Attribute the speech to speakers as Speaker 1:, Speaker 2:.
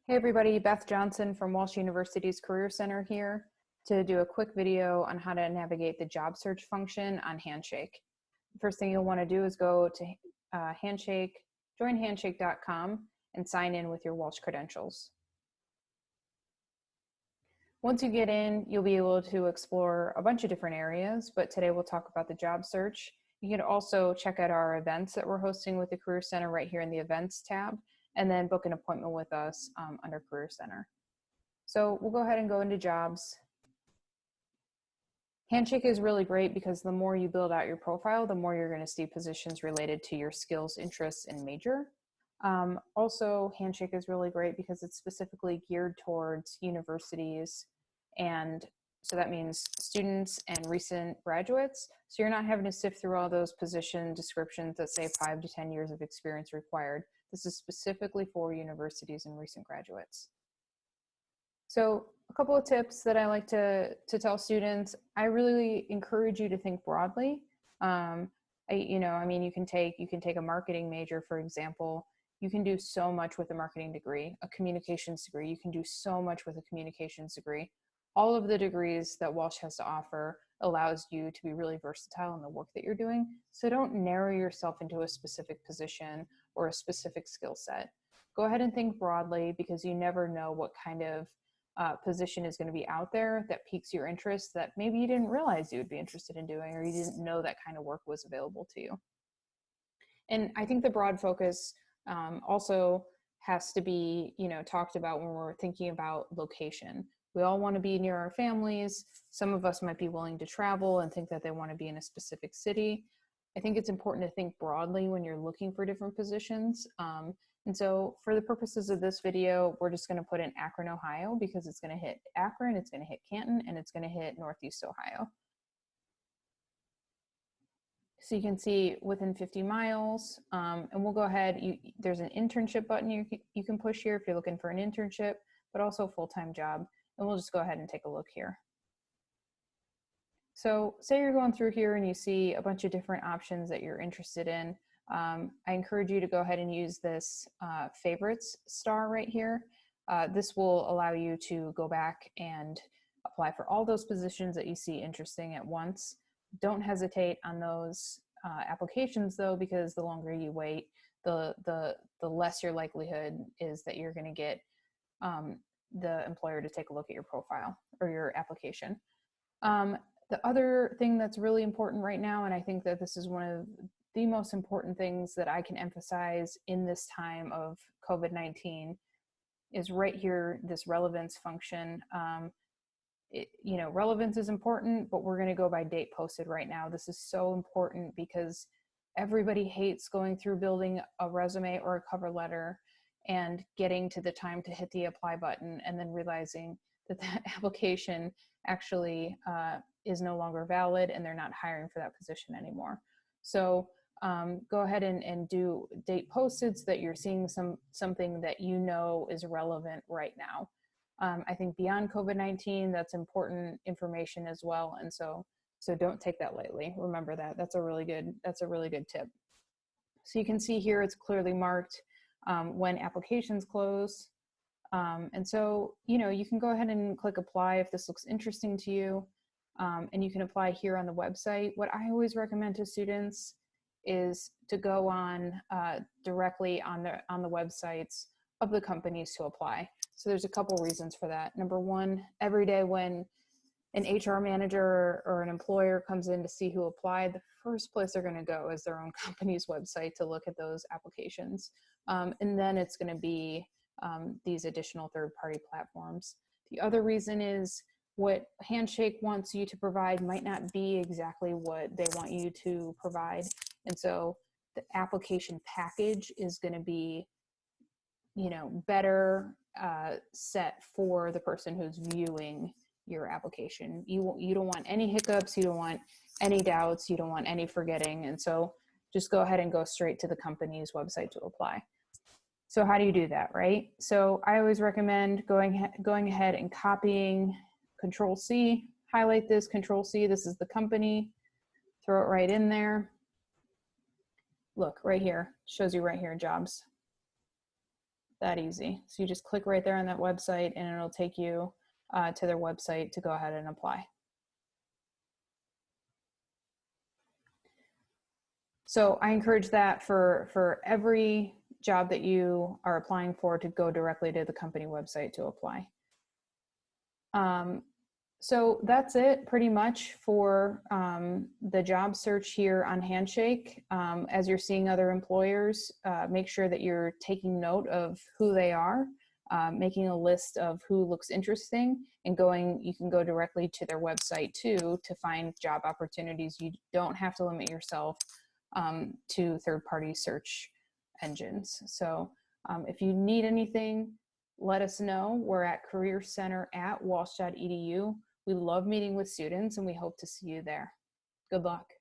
Speaker 1: Hey everybody, Beth Johnson from Walsh University's Career Center here to do a quick video on how to navigate the job search function on Handshake. The first thing you'll want to do is go to Handshake, joinhandshake.com and sign in with your Walsh credentials. Once you get in, you'll be able to explore a bunch of different areas, but today we'll talk about the job search. You can also check out our events that we're hosting with the Career Center right here in the Events tab, and then book an appointment with us under Career Center. So we'll go ahead and go into jobs. Handshake is really great because the more you build out your profile, the more you're going to see positions related to your skills, interests, and major. Also, Handshake is really great because it's specifically geared towards universities, and so that means students and recent graduates. So you're not having to sift through all those position descriptions that say 5 to 10 years of experience required. This is specifically for universities and recent graduates. So a couple of tips that I like to tell students: I really encourage you to think broadly. You can take a marketing major, for example. You can do so much with a marketing degree, a communications degree. You can do so much with a communications degree. All of the degrees that Walsh has to offer allows you to be really versatile in the work that you're doing. So don't narrow yourself into a specific position or a specific skill set. Go ahead and think broadly, because you never know what kind of position is going to be out there that piques your interest that maybe you didn't realize you would be interested in doing, or you didn't know that kind of work was available to you. And I think the broad focus also has to be, talked about when we're thinking about location. We all want to be near our families. Some of us might be willing to travel and think that they want to be in a specific city. I think it's important to think broadly when you're looking for different positions. And so for the purposes of this video, we're just going to put in Akron, Ohio, because it's going to hit Akron, it's going to hit Canton, and it's going to hit Northeast Ohio. So you can see within 50 miles, and we'll go ahead. There's an internship button you can push here if you're looking for an internship, but also a full-time job. And we'll just go ahead and take a look here. So say you're going through here and you see a bunch of different options that you're interested in. I encourage you to go ahead and use this favorites star right here. This will allow you to go back and apply for all those positions that you see interesting at once. Don't hesitate on those applications though, because the longer you wait, the less your likelihood is that you're going to get the employer to take a look at your profile or your application. The other thing that's really important right now, and I think that this is one of the most important things that I can emphasize in this time of COVID-19, is right here, this relevance function. Relevance is important, but we're going to go by date posted right now. This is so important because everybody hates going through building a resume or a cover letter and getting to the time to hit the apply button and then realizing that that application actually is no longer valid and they're not hiring for that position anymore. So go ahead and do date posted so that you're seeing something that you know is relevant right now. I think beyond COVID-19, that's important information as well. And so don't take that lightly. Remember that. That's a really good tip. So you can see here it's clearly marked when applications close. And so, you can go ahead and click apply if this looks interesting to you. And you can apply here on the website. What I always recommend to students is to go on directly on the websites of the companies to apply. So there's a couple reasons for that. Number one, every day when an HR manager or an employer comes in to see who applied, the first place they're going to go is their own company's website to look at those applications. And then it's going to be these additional third-party platforms. The other reason is what Handshake wants you to provide might not be exactly what they want you to provide. And so the application package is going to be, better set for the person who's viewing your application. You don't want any hiccups, you don't want any doubts, you don't want any forgetting. And so just go ahead and go straight to the company's website to apply. So how do you do that, right? So I always recommend going ahead and copying Control-C, highlight this, Control-C, this is the company, throw it right in there. Look, right here, shows you right here, jobs. That easy. So you just click right there on that website and it'll take you to their website to go ahead and apply. So I encourage that for every job that you are applying for, to go directly to the company website to apply. So that's it pretty much for the job search here on Handshake. As you're seeing other employers, make sure that you're taking note of who they are, making a list of who looks interesting, and you can go directly to their website too to find job opportunities. You don't have to limit yourself to third-party search engines. So if you need anything, let us know. We're at careercenter@walsh.edu. We love meeting with students and we hope to see you there. Good luck.